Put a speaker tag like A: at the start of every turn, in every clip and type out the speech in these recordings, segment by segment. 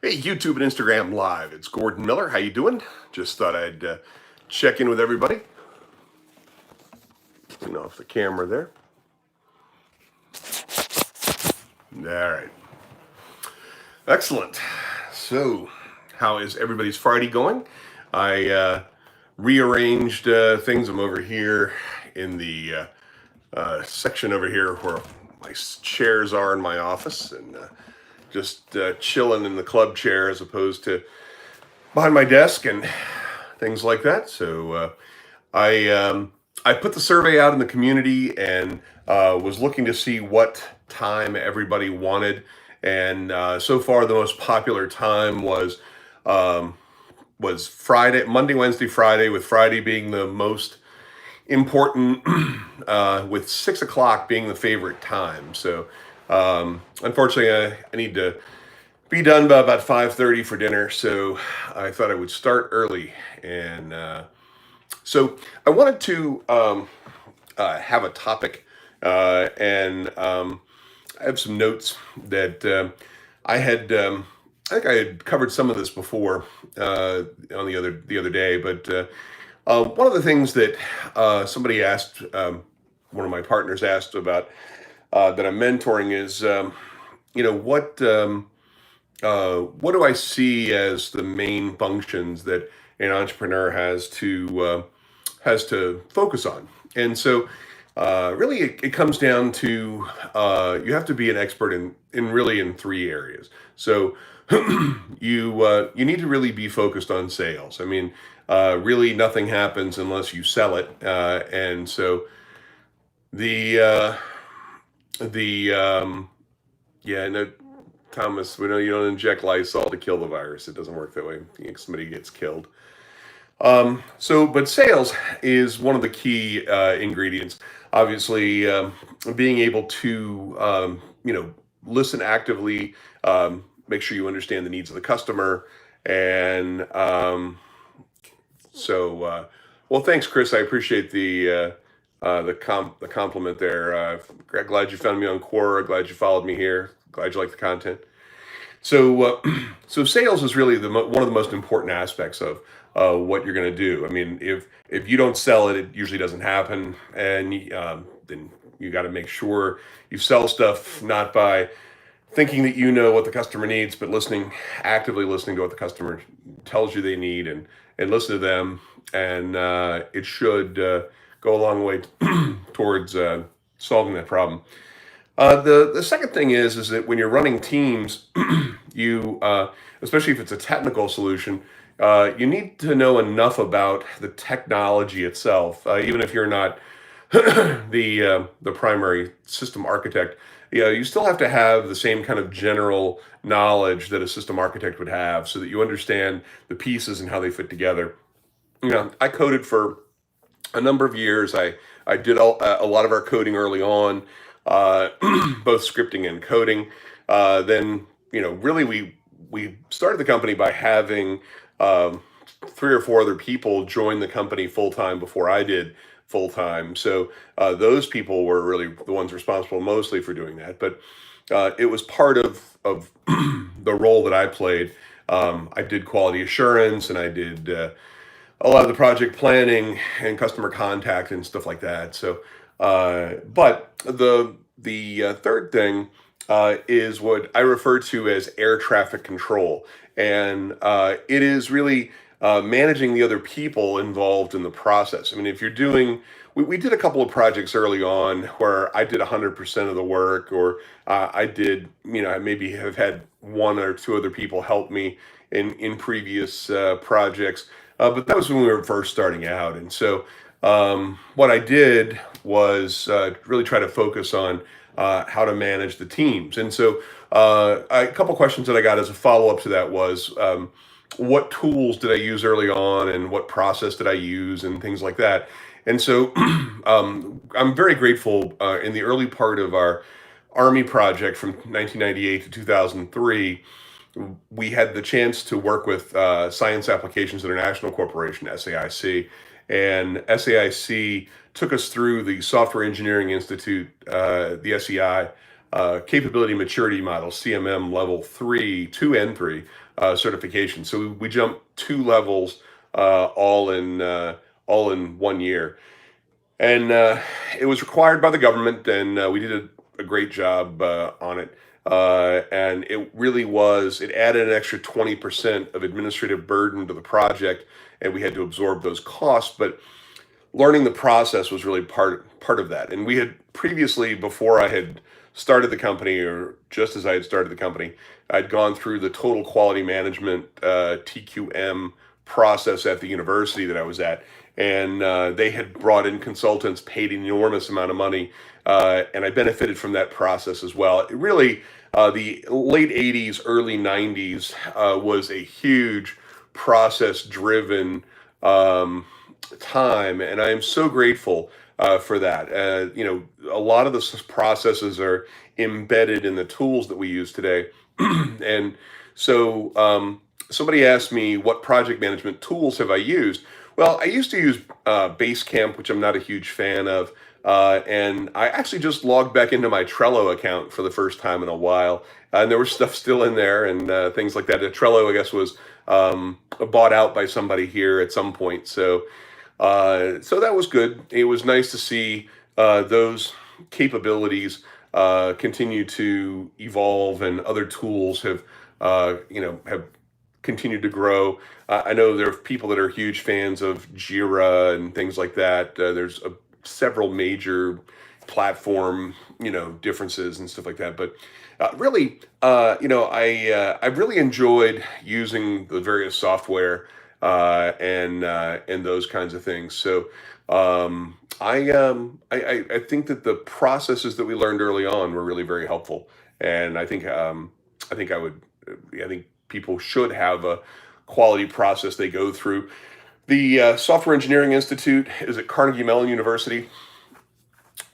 A: Hey, YouTube and Instagram Live. It's Gordon Miller. How you doing? Just thought I'd check in with everybody. Turn off the camera there. All right. Excellent. So, how is everybody's Friday going? I rearranged things. I'm over here in the section over here where my chairs are in my office, and just chilling in the club chair as opposed to behind my desk and things like that. So I put the survey out in the community and was looking to see what time everybody wanted. And so far, the most popular time was Friday, Monday, Wednesday, Friday, with Friday being the most important, with 6 o'clock being the favorite time. So unfortunately, I need to be done by about 5:30 for dinner. So I thought I would start early, and so I wanted to have a topic, and I have some notes that I had. I think I had covered some of this before on the other day, but one of the things that somebody asked, one of my partners asked about that I'm mentoring is, what do I see as the main functions that an entrepreneur has to focus on? And so, really, it comes down to you have to be an expert in three areas. So, you need to really be focused on sales. I mean, really, nothing happens unless you sell it, and so the uh, the yeah, no, Thomas, we know you don't inject Lysol to kill the virus. It doesn't work that way. Somebody gets killed. But sales is one of the key ingredients. Obviously, being able to, listen actively, make sure you understand the needs of the customer, and well, thanks, Chris. I appreciate the compliment there. Glad you found me on Quora. Glad you followed me here. Glad you like the content. So sales is really one of the most important aspects of what you're going to do. I mean, if you don't sell it, it usually doesn't happen, and then you got to make sure you sell stuff not by thinking that you know what the customer needs, but actively listening to what the customer tells you they need, and listen to them, and it should go a long way towards solving that problem. The second thing is that when you're running teams, you especially if it's a technical solution, you need to know enough about the technology itself, even if you're not the primary system architect. You still have to have the same kind of general knowledge that a system architect would have, so that you understand the pieces and how they fit together. I coded for a number of years. I did a lot of our coding early on, uh, both scripting and coding. Then, really, we started the company by having um, three or four other people join the company full time before I did full time. So those people were really the ones responsible mostly for doing that. But it was part of the role that I played. I did quality assurance, and I did a lot of the project planning and customer contact and stuff like that. So, but the third thing is what I refer to as air traffic control, and it is really managing the other people involved in the process. I mean, if you're doing, we did a couple of projects early on where I did 100% of the work, or I did, I maybe have had one or two other people help me in previous projects. But that was when we were first starting out. And so what I did was really try to focus on how to manage the teams. And so a couple questions that I got as a follow up to that was, what tools did I use early on, and what process did I use, and things like that. And so I'm very grateful. In the early part of our Army project from 1998 to 2003, we had the chance to work with Science Applications International Corporation, SAIC, and SAIC took us through the Software Engineering Institute, the SEI, capability maturity model, CMM level 3, 2 and 3 certification. So we jumped 2 levels all in 1 year. And it was required by the government, and we did a great job on it. And it really was, it added an extra 20% of administrative burden to the project, and we had to absorb those costs. But learning the process was really part of that. And we had previously, before I had started the company, or just as I had started the company, I'd gone through the total quality management TQM process at the university that I was at, and they had brought in consultants, paid an enormous amount of money, and I benefited from that process as well. It really, the late '80s, early '90s was a huge process-driven time, and I am so grateful for that. A lot of the processes are embedded in the tools that we use today, and so somebody asked me what project management tools have I used. Well, I used to use Basecamp, which I'm not a huge fan of, and I actually just logged back into my Trello account for the first time in a while, and there was stuff still in there and things like that. Trello, I guess, was bought out by somebody here at some point, so that was good. It was nice to see those capabilities continue to evolve, and other tools have continued to grow. I know there are people that are huge fans of Jira and things like that. There's several major platform differences and stuff like that. But really, I've really enjoyed using the various software and those kinds of things. So I think that the processes that we learned early on were really very helpful, and I think I think people should have a quality process they go through. The Software Engineering Institute is at Carnegie Mellon University,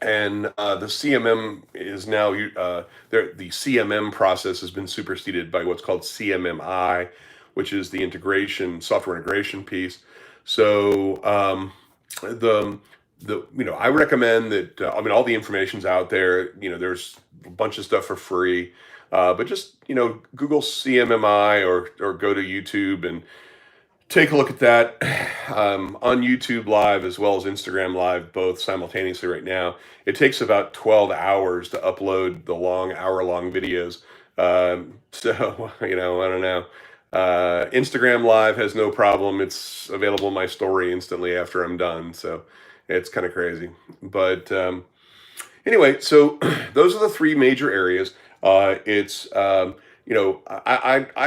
A: and the CMM is now the CMM process has been superseded by what's called CMMI, which is the software integration piece. So I recommend that. All the information's out there. There's a bunch of stuff for free, but just Google CMMI or go to YouTube and take a look at that on YouTube Live as well as Instagram Live, both simultaneously right now. It takes about 12 hours to upload the hour-long videos. So I don't know. Instagram Live has no problem. It's available in my story instantly after I'm done. So it's kind of crazy. But anyway, so those are the three major areas. I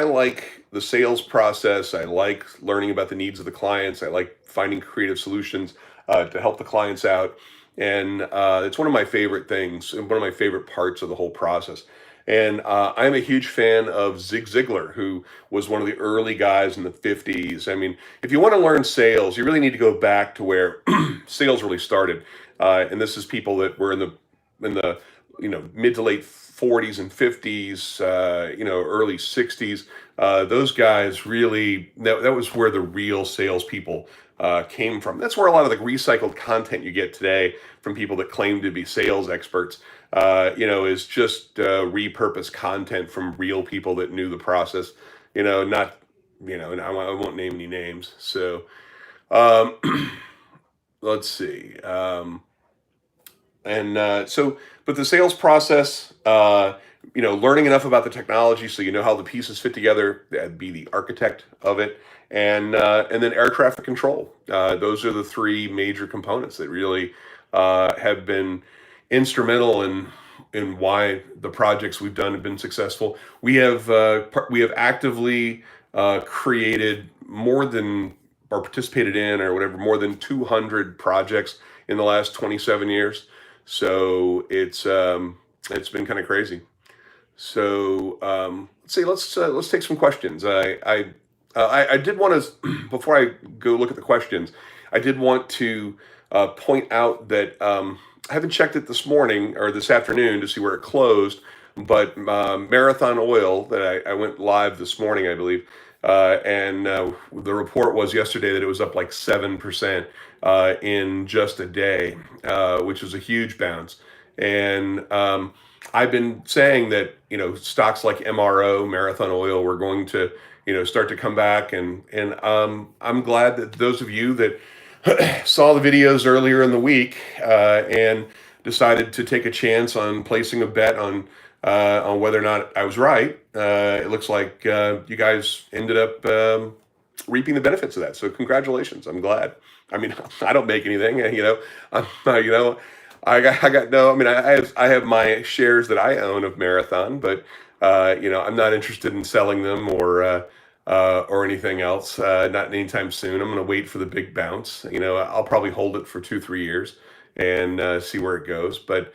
A: like the sales process. I like learning about the needs of the clients. I like finding creative solutions to help the clients out. And it's one of my favorite things and one of my favorite parts of the whole process. And I'm a huge fan of Zig Ziglar, who was one of the early guys in the 50s. If you want to learn sales, you really need to go back to where sales really started. And this is people that were in the mid to late 40s and 50s, early 60s. Those guys really, that was where the real salespeople came from. That's where a lot of the recycled content you get today from people that claim to be sales experts, is just repurposed content from real people that knew the process, not, and I won't name any names. So let's see. But the sales process, learning enough about the technology so you know how the pieces fit together, that'd be the architect of it, and then air traffic control. Those are the three major components that really have been instrumental in why the projects we've done have been successful. We have actively created more than, or participated in, or whatever, more than 200 projects in the last 27 years. So it's been kind of crazy. So let's see. Let's take some questions. I did want to before I go look at the questions, I did want to point out that I haven't checked it this morning or this afternoon to see where it closed, but Marathon Oil that I went live this morning, I believe, and the report was yesterday that it was up like 7% in just a day, which was a huge bounce. And I've been saying that, stocks like MRO, Marathon Oil, were going to, start to come back. And I'm glad that those of you that saw the videos earlier in the week and decided to take a chance on placing a bet on whether or not I was right. It looks like you guys ended up reaping the benefits of that. So congratulations. I'm glad. I mean, I don't make anything, I'm, I got no, I mean, I have my shares that I own of Marathon, but, I'm not interested in selling them or anything else, not anytime soon. I'm going to wait for the big bounce. I'll probably hold it for 2, 3 years and see where it goes. But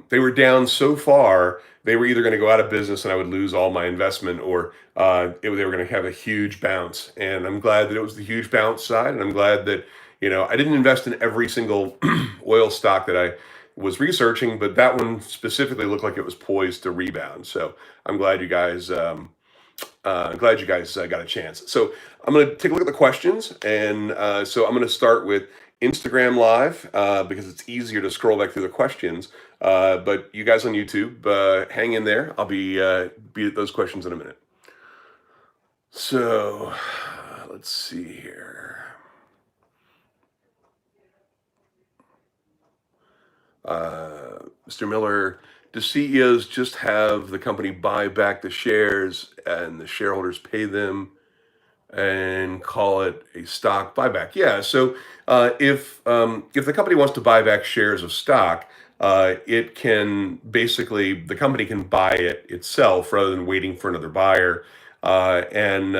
A: they were down so far, they were either going to go out of business and I would lose all my investment, or they were going to have a huge bounce. And I'm glad that it was the huge bounce side. And I'm glad that, I didn't invest in every single oil stock that I was researching, but that one specifically looked like it was poised to rebound. So I'm glad you guys. Got a chance. So I'm going to take a look at the questions, and so I'm going to start with Instagram Live because it's easier to scroll back through the questions. But you guys on YouTube, hang in there. I'll be at those questions in a minute. So let's see here. Mr. Miller, do CEOs just have the company buy back the shares and the shareholders pay them and call it a stock buyback? Yeah. So if the company wants to buy back shares of stock, it can basically, the company can buy it itself rather than waiting for another buyer. And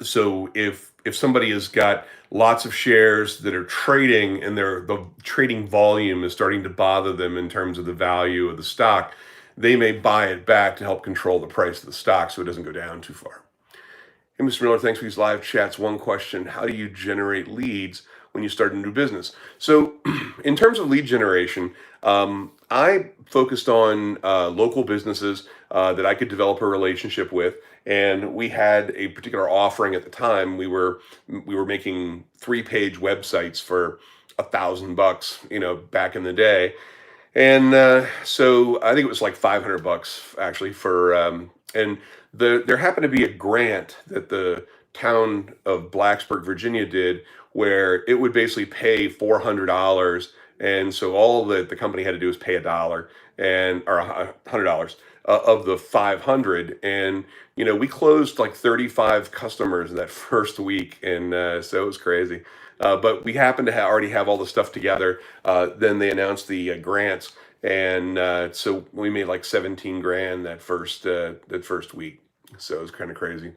A: So if somebody has got lots of shares that are trading and the trading volume is starting to bother them in terms of the value of the stock, they may buy it back to help control the price of the stock so it doesn't go down too far. Hey, Mr. Miller, thanks for these live chats. One question: how do you generate leads when you start a new business? So, in terms of lead generation, I focused on local businesses that I could develop a relationship with, and we had a particular offering at the time. We were making 3-page websites for $1,000, back in the day, and so I think it was like $500 actually for and there happened to be a grant that the town of Blacksburg, Virginia did, where it would basically pay $400, and so all that the company had to do was pay $1 and or $100 of the 500, and we closed like 35 customers that first week, and so it was crazy. But we happened to already have all the stuff together. Then they announced the grants, and so we made like 17 grand that first week. So it was kind of crazy.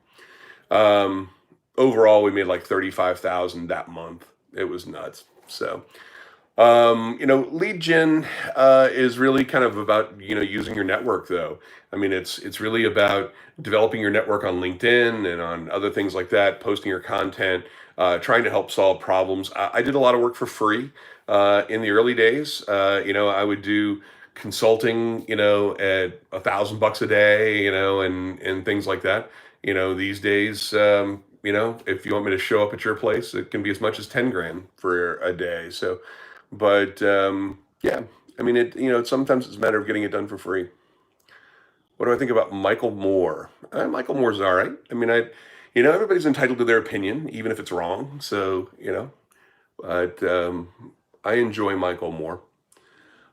A: Overall, we made like 35,000 that month. It was nuts. So lead gen is really kind of about using your network, though. I mean, it's really about developing your network on LinkedIn and on other things like that, posting your content, trying to help solve problems. I did a lot of work for free in the early days. I would do consulting, at $1,000 a day, and things like that. These days, if you want me to show up at your place, it can be as much as 10 grand for a day. So, but yeah, I mean, sometimes it's a matter of getting it done for free. What do I think about Michael Moore? Michael Moore's all right. I mean, everybody's entitled to their opinion, even if it's wrong. So, but I enjoy Michael Moore.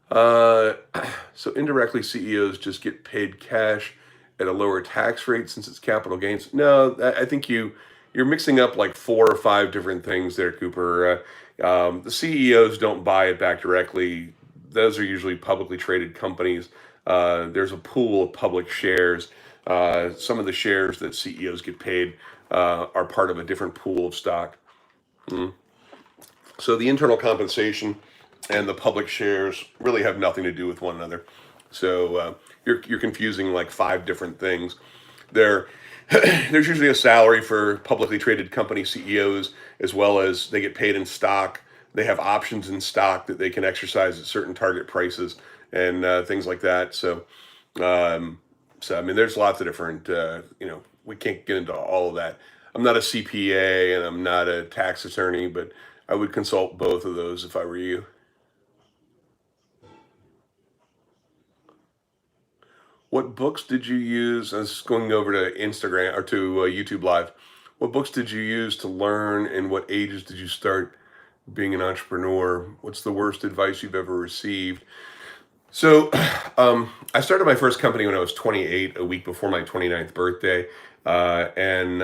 A: So indirectly, CEOs just get paid cash at a lower tax rate since it's capital gains. No, I think you're mixing up like 4 or 5 different things there, Cooper. The CEOs don't buy it back directly. Those are usually publicly traded companies. There's a pool of public shares. Some of the shares that CEOs get paid are part of a different pool of stock. So the internal compensation and the public shares really have nothing to do with one another. So you're confusing like 5 different things. There, there's usually a salary for publicly traded company CEOs, as well as they get paid in stock. They have options in stock that they can exercise at certain target prices and things like that. So I mean, there's lots of different. We can't get into all of that. I'm not a CPA and I'm not a tax attorney, but I would consult both of those if I were you. What books did you use? I was going over to Instagram or to YouTube Live. What books did you use to learn, and what ages did you start being an entrepreneur? What's the worst advice you've ever received? So, I started my first company when I was 28, a week before my 29th birthday. And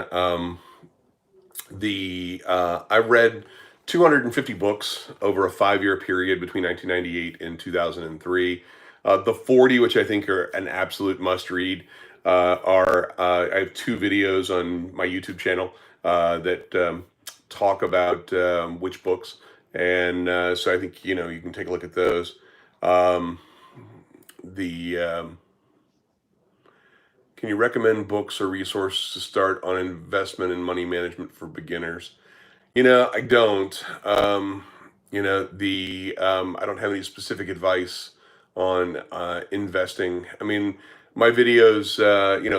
A: I read 250 books over a 5-year period between 1998 and 2003. The 40, which I think are an absolute must read, are I have two videos on my YouTube channel that talk about which books, and so I think you can take a look at those. Um, the Can you recommend books or resources to start on investment and money management for beginners? I don't. I don't have any specific advice on investing. I mean, my videos,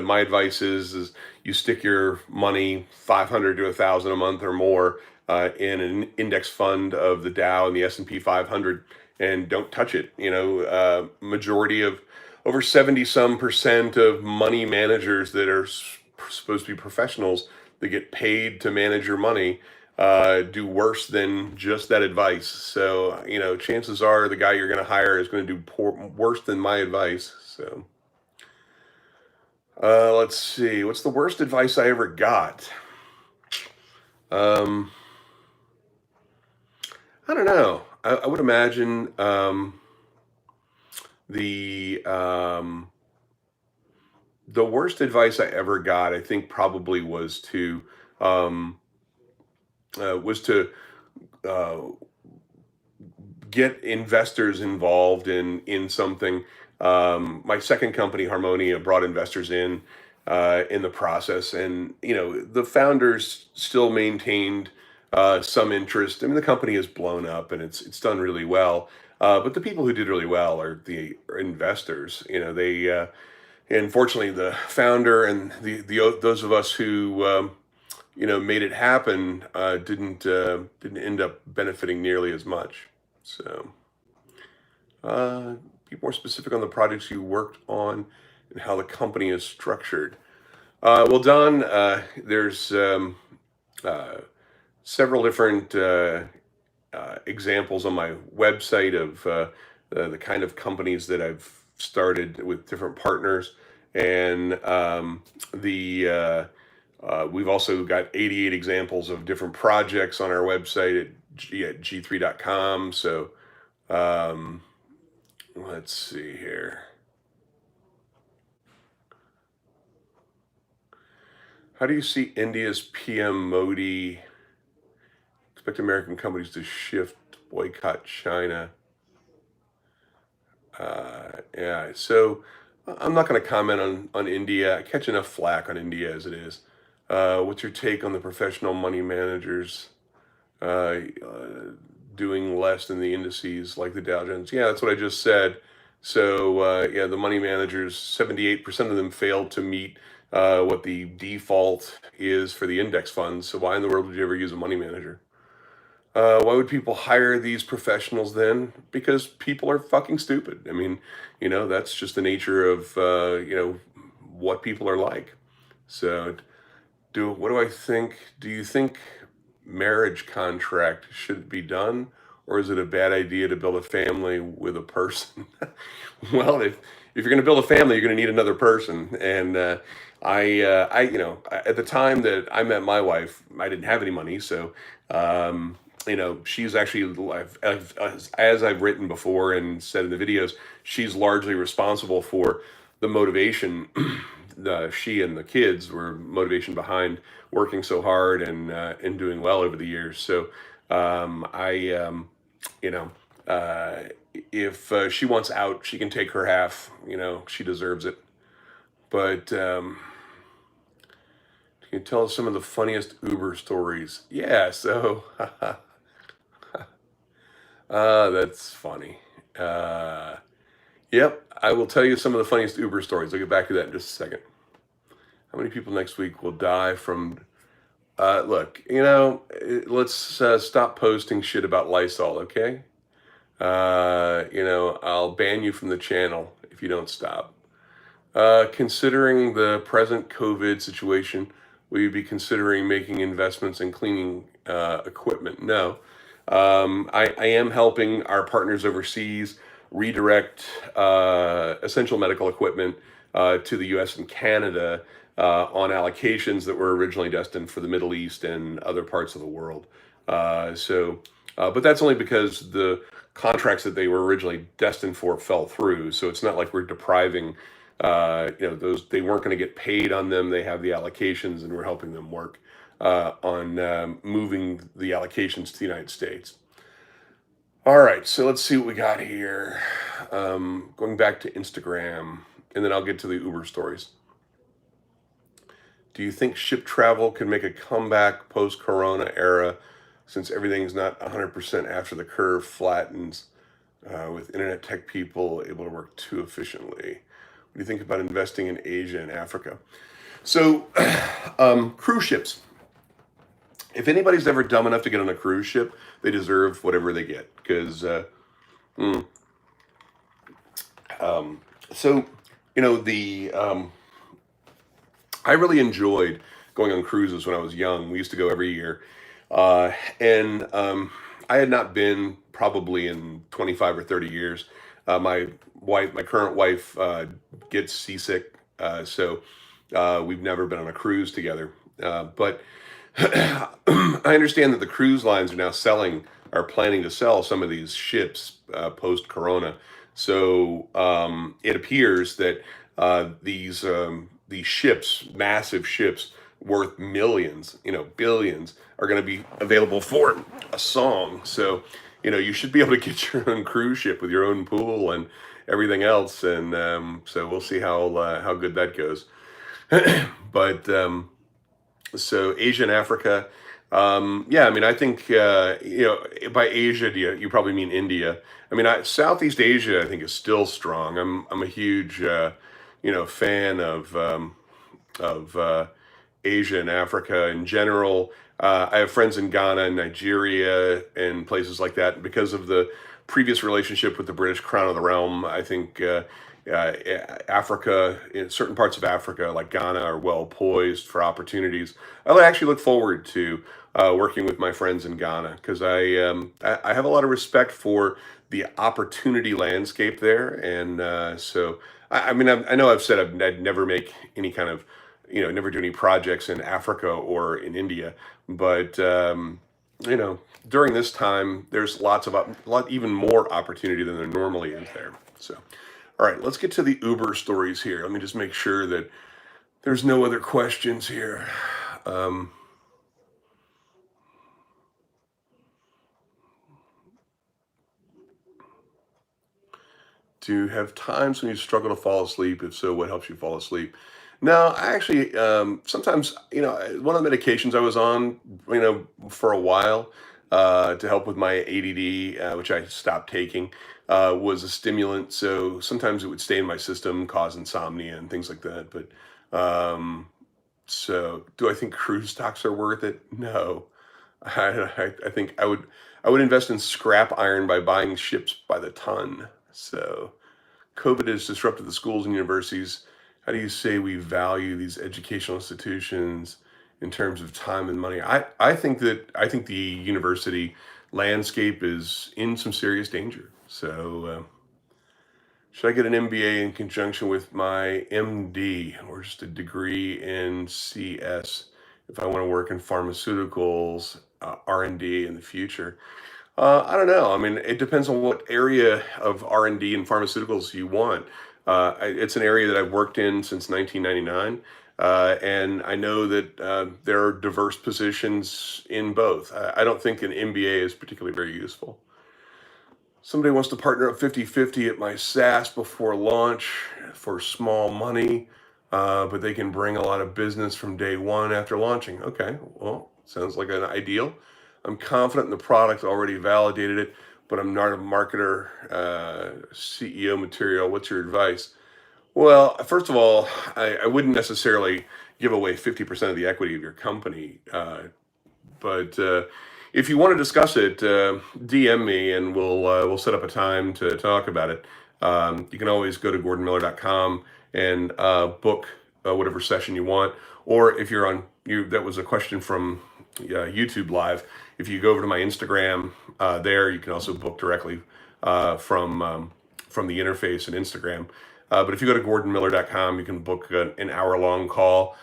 A: my advice is you stick your money 500 to 1,000 a month or more in an index fund of the Dow and the S&P 500, and don't touch it. Majority of over 70 some percent of money managers that are supposed to be professionals that get paid to manage your money do worse than just that advice. So, chances are the guy you're going to hire is going to do worse than my advice. So, let's see. What's the worst advice I ever got? Um, I don't know. I would imagine the the worst advice I ever got, I think, probably um, was to uh, get investors involved in something. My second company, Harmonia, brought investors in the process, and the founders still maintained some interest. I mean, the company has blown up and it's done really well. But the people who did really well are the investors. And fortunately, the founder and the those of us who made it happen didn't end up benefiting nearly as much. So, be more specific on the projects you worked on and how the company is structured. Well, Don, there's uh, several different examples on my website of the kind of companies that I've started with different partners, and the we've also got 88 examples of different projects on our website at g3.com. So um, let's see here. How do you see India's PM Modi expect American companies to shift, boycott China? Yeah, so I'm not going to comment on India. I catch enough flack on India as it is. What's your take on the professional money managers uh, uh, doing less than the indices like the Dow Jones? Yeah, that's what I just said. So yeah, the money managers, 78% of them failed to meet what the default is for the index funds. So why in the world would you ever use a money manager? Why would people hire these professionals then? Because people are fucking stupid. I mean, that's just the nature of what people are like. So, what do I think? Do you think marriage contract should be done, or is it a bad idea to build a family with a person? Well, if you're going to build a family, you're going to need another person. And at the time that I met my wife, I didn't have any money, so she's actually, as I've written before and said in the videos, she's largely responsible for the motivation. She and the kids were motivation behind working so hard and doing well over the years. So you know, if she wants out, she can take her half. She deserves it. But can you tell us some of the funniest Uber stories? Yeah. So, that's funny. Yep, I will tell you some of the funniest Uber stories. I'll get back to that in just a second. How many people next week will die from? Look, let's stop posting shit about Lysol, okay? I'll ban you from the channel if you don't stop. Considering the present COVID situation, will you be considering making investments in cleaning equipment? No. I am helping our partners overseas redirect essential medical equipment to the US and Canada on allocations that were originally destined for the Middle East and other parts of the world. But that's only because the contracts that they were originally destined for fell through. So it's not like we're depriving, those, they weren't going to get paid on them. They have the allocations, and we're helping them work on moving the allocations to the United States. All right, so let's see what we got here. Going back to Instagram, and then I'll get to the Uber stories. Do you think ship travel can make a comeback post-corona era, since everything's not 100% after the curve flattens, with internet tech people able to work too efficiently? What do you think about investing in Asia and Africa? So, cruise ships. If anybody's ever dumb enough to get on a cruise ship, they deserve whatever they get. Because, so, you know, I really enjoyed going on cruises when I was young. We used to go every year. And I had not been probably in 25 or 30 years. My current wife, gets seasick. So we've never been on a cruise together. But I understand that the cruise lines are planning to sell some of these ships post Corona. So it appears that these ships, massive ships worth millions, billions, are going to be available for a song. So you should be able to get your own cruise ship with your own pool and everything else. And so we'll see how good that goes. But so Asia and Africa, yeah, I mean, I think by Asia, you probably mean India. I mean, Southeast Asia, I think, is still strong. I'm a huge fan of Asia and Africa in general. I have friends in Ghana and Nigeria and places like that. Because of the previous relationship with the British Crown of the Realm, I think Africa, in certain parts of Africa, like Ghana, are well poised for opportunities. I actually look forward to working with my friends in Ghana, because I have a lot of respect for the opportunity landscape there. And so, I mean, I know I've said I'd never make any kind of, never do any projects in Africa or in India. But, during this time, there's even more opportunity than there normally is there. So, all right, let's get to the Uber stories here. Let me just make sure that there's no other questions here. Do you have times when you struggle to fall asleep? If so, what helps you fall asleep? No, I actually, sometimes, one of the medications I was on, for a while, to help with my ADD, which I stopped taking, was a stimulant. So sometimes it would stay in my system, cause insomnia and things like that. But so, do I think cruise stocks are worth it? No. I think I would invest in scrap iron by buying ships by the ton. So, COVID has disrupted the schools and universities. How do you say we value these educational institutions in terms of time and money? I think the university landscape is in some serious danger. So, should I get an MBA in conjunction with my MD, or just a degree in CS, if I want to work in pharmaceuticals, R&D in the future? I don't know. I mean, it depends on what area of R&D and pharmaceuticals you want. It's an area that I've worked in since 1999, and I know that there are diverse positions in both. I don't think an MBA is particularly very useful. Somebody wants to partner up 50-50 at my SaaS before launch for small money, but they can bring a lot of business from day one after launching. Okay, well, sounds like an ideal. I'm confident in the product, already validated it, but I'm not a marketer, CEO material. What's your advice? Well, first of all, I wouldn't necessarily give away 50% of the equity of your company. But if you want to discuss it, DM me, and we'll set up a time to talk about it. You can always go to gordonmiller.com and book whatever session you want. Or if you're on you, that was a question from YouTube Live. If you go over to my Instagram, there you can also book directly from the interface in Instagram. But if you go to gordonmiller.com, you can book an hour-long call.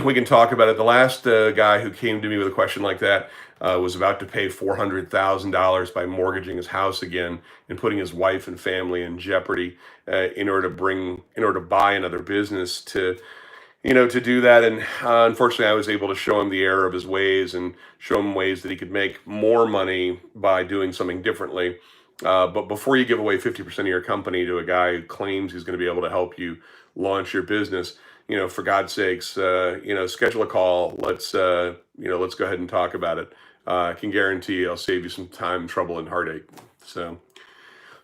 A: We can talk about it. The last guy who came to me with a question like that was about to pay $400,000 by mortgaging his house again and putting his wife and family in jeopardy in order to buy another business to do that. And unfortunately, I was able to show him the error of his ways and show him ways that he could make more money by doing something differently. But before you give away 50% of your company to a guy who claims he's going to be able to help you launch your business, for God's sakes, schedule a call. Let's go ahead and talk about it. I can guarantee you I'll save you some time, trouble, and heartache. So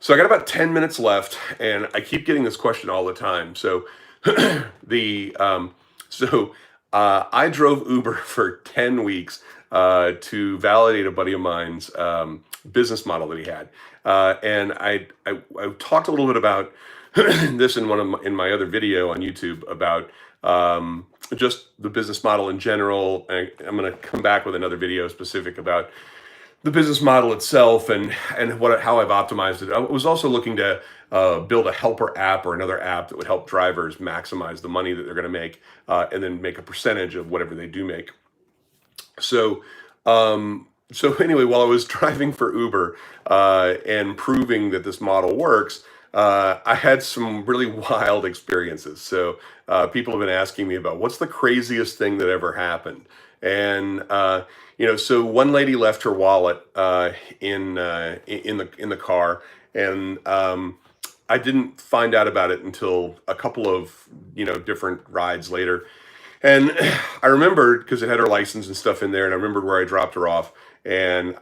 A: I got about 10 minutes left, and I keep getting this question all the time. So I drove Uber for 10 weeks to validate a buddy of mine's business model that he had. And I talked a little bit about this in my other video on YouTube about just the business model in general. I'm going to come back with another video specific about the business model itself and how I've optimized it. I was also looking to build a helper app or another app that would help drivers maximize the money that they're going to make and then make a percentage of whatever they do make. So anyway, while I was driving for Uber and proving that this model works, I had some really wild experiences. So people have been asking me about what's the craziest thing that ever happened. And so one lady left her wallet in the car, and I didn't find out about it until a couple of different rides later. And I remembered because it had her license and stuff in there, and I remembered where I dropped her off. And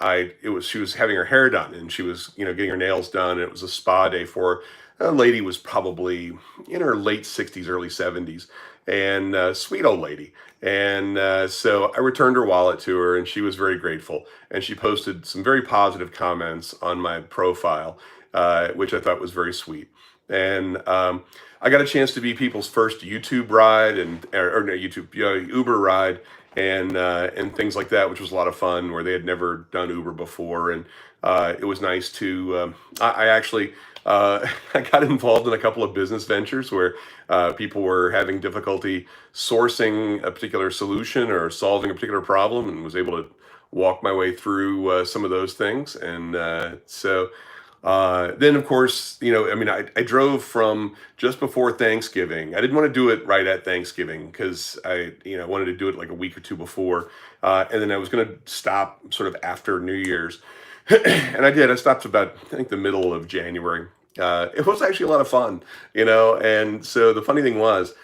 A: she was having her hair done, and she was getting her nails done. And it was a spa day for her. A lady was probably in her late 60s, early 70s, and sweet old lady. And so I returned her wallet to her, and she was very grateful. And she posted some very positive comments on my profile, which I thought was very sweet. And I got a chance to be people's first YouTube ride or no, Uber ride and things like that, which was a lot of fun, where they had never done Uber before. And it was nice to, I actually, I got involved in a couple of business ventures where people were having difficulty sourcing a particular solution or solving a particular problem, and was able to walk my way through some of those things. And then, of course, I drove from just before Thanksgiving. I didn't want to do it right at Thanksgiving because I wanted to do it like a week or two before. And then I was going to stop sort of after New Year's. And I did. I stopped about, I think, the middle of January. It was actually a lot of fun, and so the funny thing is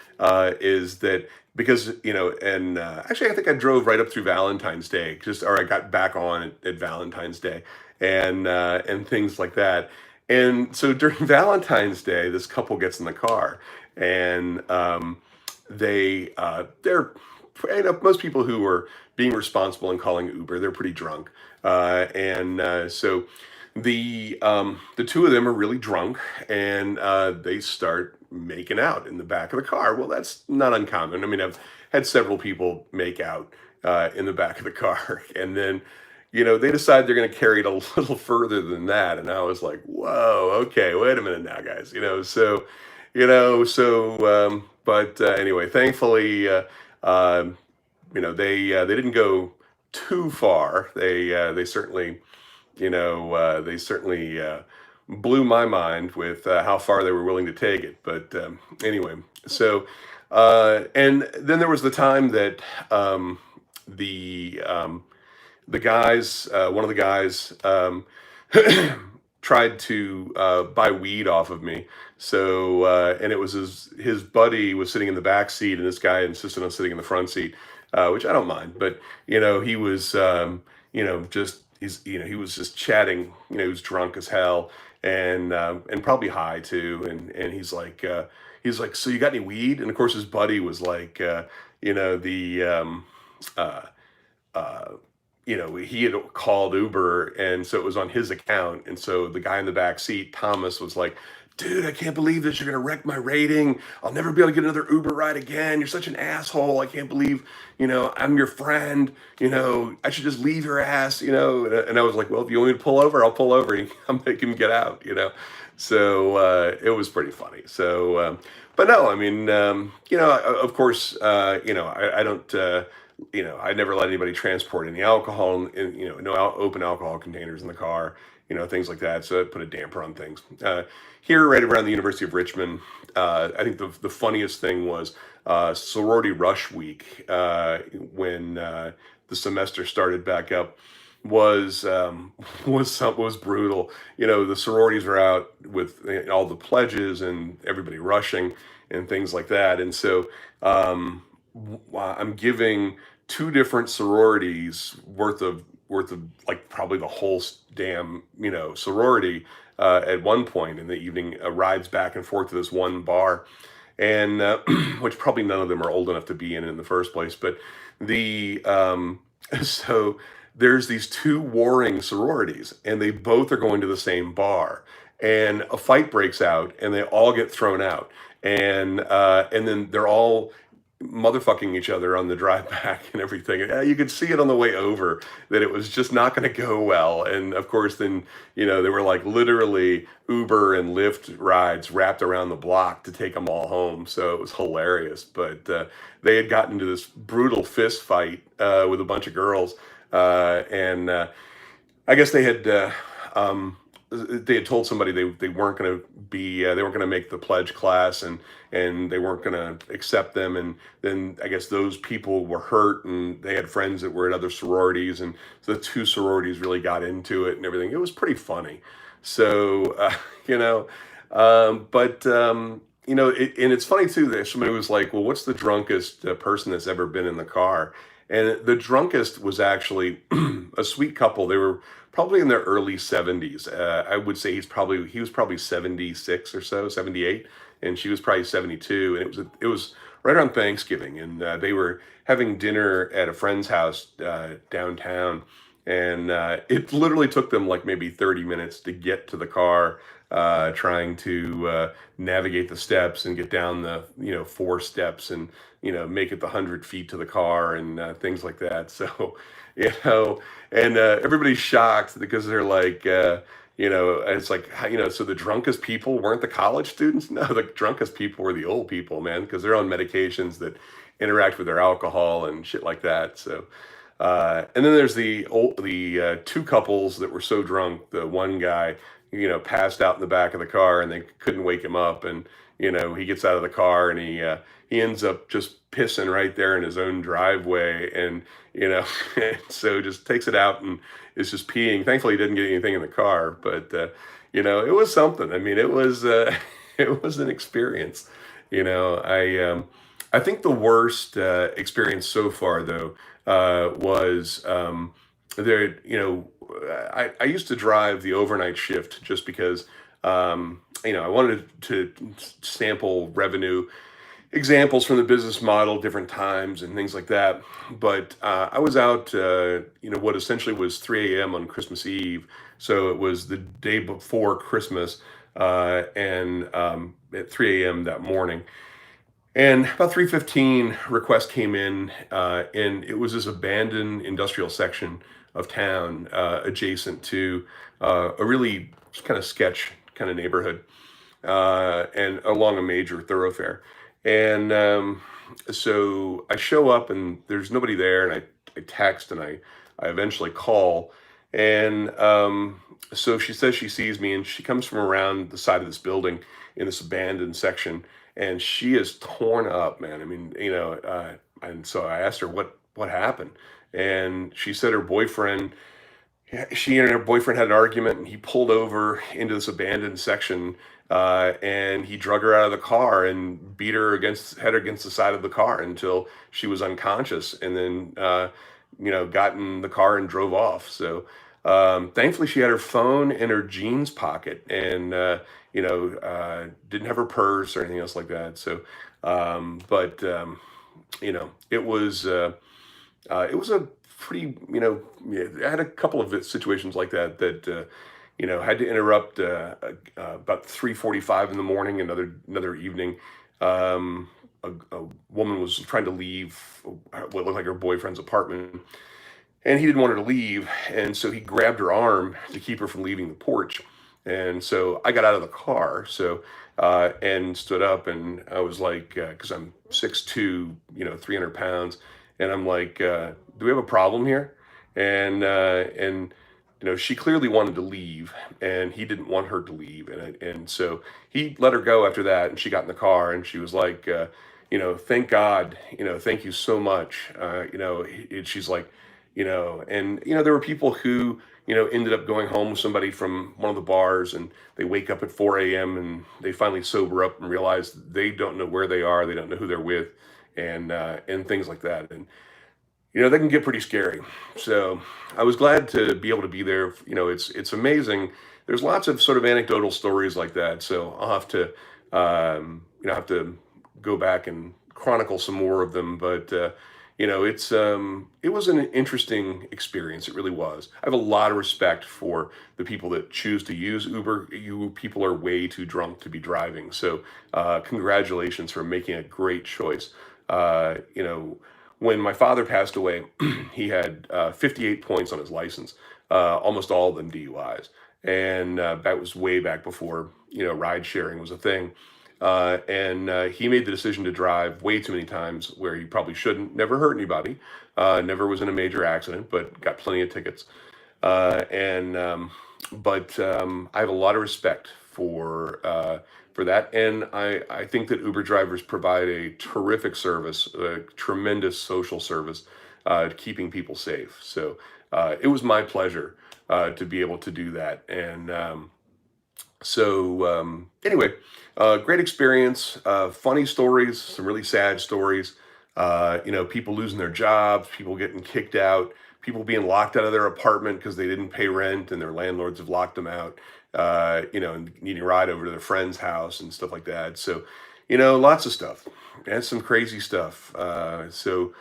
A: that because, actually I think I drove right up through Valentine's Day, or I got back on at Valentine's Day and things like that. And so during Valentine's Day, this couple gets in the car, and they're most people who are being responsible and calling Uber, they're pretty drunk. So the two of them are really drunk, and they start making out in the back of the car. Well, that's not uncommon. I mean, I've had several people make out in the back of the car, and then they decide they're going to carry it a little further than that. And I was like, whoa, okay, wait a minute now, guys. But anyway, thankfully, they didn't go too far. They certainly blew my mind with how far they were willing to take it. But anyway, so and then there was the time that the guys, one of the guys, tried to buy weed off of me. So and it was his buddy was sitting in the back seat, and this guy insisted on sitting in the front seat, which I don't mind. But he was he was just chatting. He was drunk as hell and probably high too. And he's like, so you got any weed? And of course his buddy was like, he had called Uber, and so it was on his account. And so the guy in the back seat, Thomas, was like, dude, I can't believe this. You're going to wreck my rating. I'll never be able to get another Uber ride again. You're such an asshole. I can't believe, I'm your friend. I should just leave your ass, And I was like, well, if you want me to pull over, I'll pull over. And I'll make him get out. So it was pretty funny. So, but no, I mean, of course, I don't, I never let anybody transport any alcohol and, no open alcohol containers in the car, things like that. So it put a damper on things. Here, right around the University of Richmond, I think the funniest thing was sorority rush week when the semester started back up was was brutal. The sororities are out with all the pledges and everybody rushing and things like that. And so I'm giving two different sororities worth of like probably the whole damn sorority at one point in the evening, rides back and forth to this one bar, and which probably none of them are old enough to be in the first place. But the so there's these two warring sororities, and they both are going to the same bar, and a fight breaks out, and they all get thrown out, and then they're all motherfucking each other on the drive back and everything. And, you could see it on the way over that it was just not going to go well. And of course, then, they were like literally Uber and Lyft rides wrapped around the block to take them all home. So it was hilarious. But they had gotten into this brutal fist fight with a bunch of girls. And I guess they had told somebody they weren't going to be they weren't going to make the pledge class, and they weren't going to accept them. And then I guess those people were hurt, and they had friends that were at other sororities, and so the two sororities really got into it and everything. It was pretty funny. So but and it's funny too that somebody was like, well, what's the drunkest person that's ever been in the car? And the drunkest was actually a sweet couple. They were probably in their early 70s. I would say he was probably 76 or so, 78, and she was probably 72. And it was right around Thanksgiving, and they were having dinner at a friend's house downtown, and it literally took them like maybe 30 minutes to get to the car, trying to navigate the steps and get down the 4 steps and make it the 100 feet to the car and things like that. So and everybody's shocked because they're like, it's like, so the drunkest people weren't the college students. No, the drunkest people were the old people, man, because they're on medications that interact with their alcohol and shit like that. So and then there's the two couples that were so drunk. The one guy passed out in the back of the car, and they couldn't wake him up. And he gets out of the car, and he ends up just pissing right there in his own driveway, and so just takes it out and is just peeing. Thankfully, he didn't get anything in the car, but it was something. I mean, it was it was an experience. I think the worst experience so far, though, was there. I used to drive the overnight shift just because I wanted to sample revenue examples from the business model, different times and things like that. But I was out, what essentially was 3 a.m. on Christmas Eve. So it was the day before Christmas, and at 3 a.m. that morning. And about 3:15, request came in, and it was this abandoned industrial section of town adjacent to a really kind of sketch kind of neighborhood, and along a major thoroughfare. And so I show up, and there's nobody there, and I text, and I eventually call. And so she says she sees me, and she comes from around the side of this building in this abandoned section, and she is torn up, man. I mean, and so I asked her what happened, and she said her boyfriend, she and her boyfriend had an argument, and he pulled over into this abandoned section, and he drug her out of the car and beat her head against the side of the car until she was unconscious, and then got in the car and drove off. So thankfully, she had her phone in her jeans pocket, and didn't have her purse or anything else like that. So, but it was a pretty, I had a couple of situations like that had to interrupt about 3:45 in the morning, another evening. A woman was trying to leave what looked like her boyfriend's apartment, and he didn't want her to leave, and so he grabbed her arm to keep her from leaving the porch. And so I got out of the car, and stood up, and I was like, because I'm 6'2", 300 pounds, and I'm like, do we have a problem here? And she clearly wanted to leave, and he didn't want her to leave, and so he let her go after that, and she got in the car, and she was like, thank God, thank you so much, she's like, and there were people who ended up going home with somebody from one of the bars, and they wake up at 4 a.m. and they finally sober up and realize they don't know where they are, they don't know who they're with, and things like that. And that can get pretty scary. So I was glad to be able to be there. It's amazing. There's lots of sort of anecdotal stories like that. So I'll have to have to go back and chronicle some more of them. But it was an interesting experience. It really was. I have a lot of respect for the people that choose to use Uber. You people are way too drunk to be driving. So congratulations for making a great choice. When my father passed away, he had 58 points on his license, almost all of them DUIs. And that was way back before, ride sharing was a thing. And he made the decision to drive way too many times where he probably shouldn't. Never hurt anybody, never was in a major accident, but got plenty of tickets. But I have a lot of respect for that, and I think that Uber drivers provide a terrific service, a tremendous social service, keeping people safe. So it was my pleasure to be able to do that, and anyway, great experience, funny stories, some really sad stories, people losing their jobs, people getting kicked out, people being locked out of their apartment because they didn't pay rent and their landlords have locked them out, and needing a ride over to their friend's house and stuff like that. So, lots of stuff and some crazy stuff. I'm sure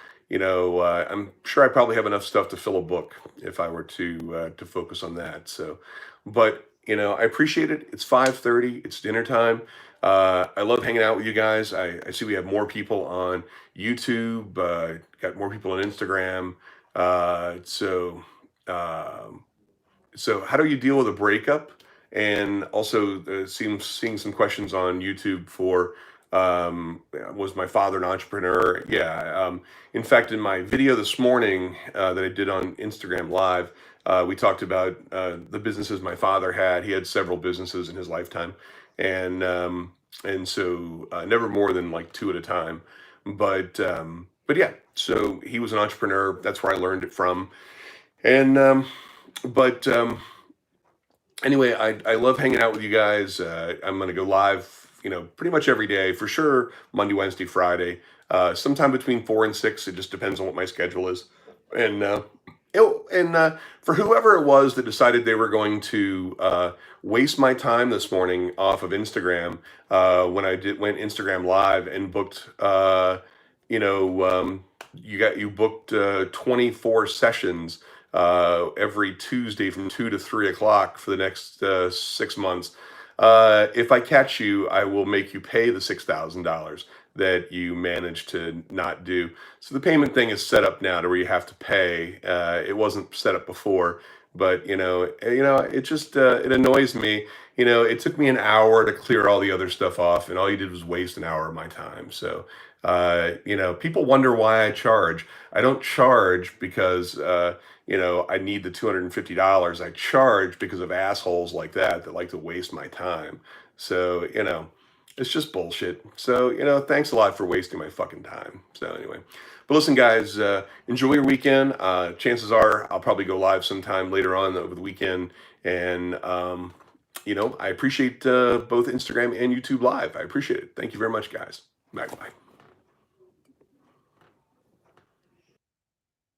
A: I probably have enough stuff to fill a book if I were to focus on that. So, but I appreciate it. It's 5:30. It's dinner time. I love hanging out with you guys. I see we have more people on YouTube. Got more people on Instagram. So how do you deal with a breakup? And also, seeing some questions on YouTube for, was my father an entrepreneur? Yeah. In fact, in my video this morning that I did on Instagram Live, we talked about the businesses my father had. He had several businesses in his lifetime, and so never more than like two at a time. But yeah, so he was an entrepreneur. That's where I learned it from. And but anyway, I love hanging out with you guys. I'm going to go live, pretty much every day for sure. Monday, Wednesday, Friday, sometime between 4 and 6. It just depends on what my schedule is. And for whoever it was that decided they were going to waste my time this morning off of Instagram, when I went Instagram Live and booked, you booked 24 sessions every Tuesday from 2 to 3 o'clock for the next 6 months. If I catch you, I will make you pay the $6,000 that you managed to not do. So the payment thing is set up now to where you have to pay. It wasn't set up before, but it just it annoys me. It took me an hour to clear all the other stuff off, and all you did was waste an hour of my time. So people wonder why I charge. I don't charge because I need the $250. I charge because of assholes like that like to waste my time. So, it's just bullshit. So, thanks a lot for wasting my fucking time. So anyway, but listen, guys, enjoy your weekend. Chances are I'll probably go live sometime later on over the weekend. And, I appreciate both Instagram and YouTube Live. I appreciate it. Thank you very much, guys. Bye.